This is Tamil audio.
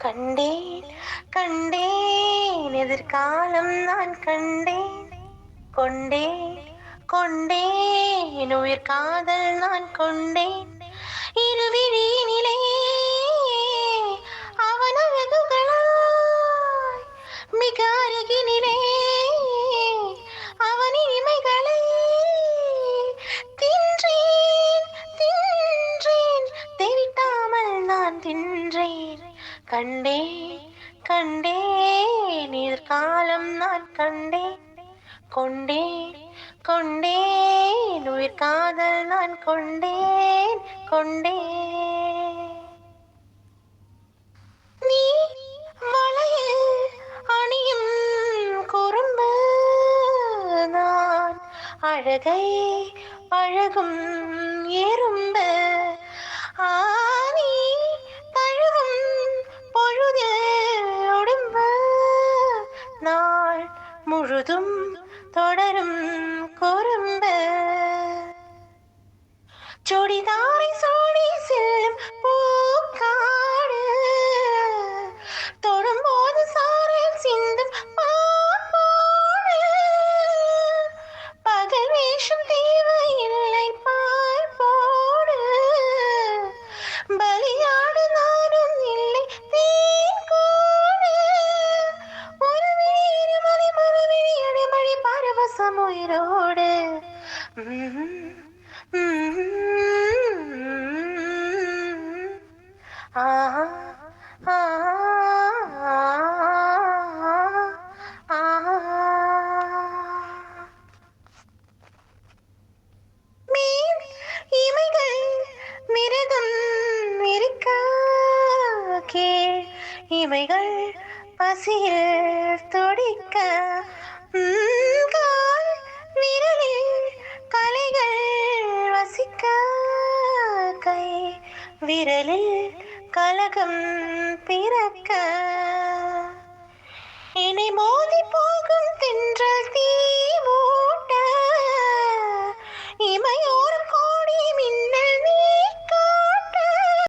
கண்டேன் கண்டேன் எதிர்காலம் நான் கண்டேன் கொண்டேன் கொண்டேன் உயிர் காதல் நான் கொண்டேன் இருவிழியினிலே அவன் அழகுகளாய் மிக அருகினிலே அவன் இனிமைகளை தின்றேன் தின்றேன் தெவிட்டாமல் நான் தின்றேன் கண்டேன் கண்டேன் எதிர்காலம் நான் கண்டேன் கொண்டேன் கொண்டேன் உயிர் காதல் நான் கொண்டேன் கொண்டேன் நீ வளையில் அணியும் குறும்பு நான் அழகை பழகும் எறும்பு ஆனி தழுவும் பொழுதில் உடம்பு நாள் முழுதும் தொடரும் குறும்பு ஜோடிதாரை சோடி செல்லும் பூக்காடு தொடும்போது சாரல் சிந்தும் பாம்போடு பகல் வேஷம் தேவையில்லை பால் போடு பலியாடு நானும் இல்லை தேன் கூடு ஒரு விழி இருமலை மறுவிழி அடிமழி பரவசம் உயிரோடு மீன் இமைகள் மிருகம் இருக்க கீழ் இமைகள் பசியில் துடிக்க கால் விரலில் கலைகள் வசிக்க கை விரலில் கலகம் பிறக்க இணை மோதி போகும் தென்றல்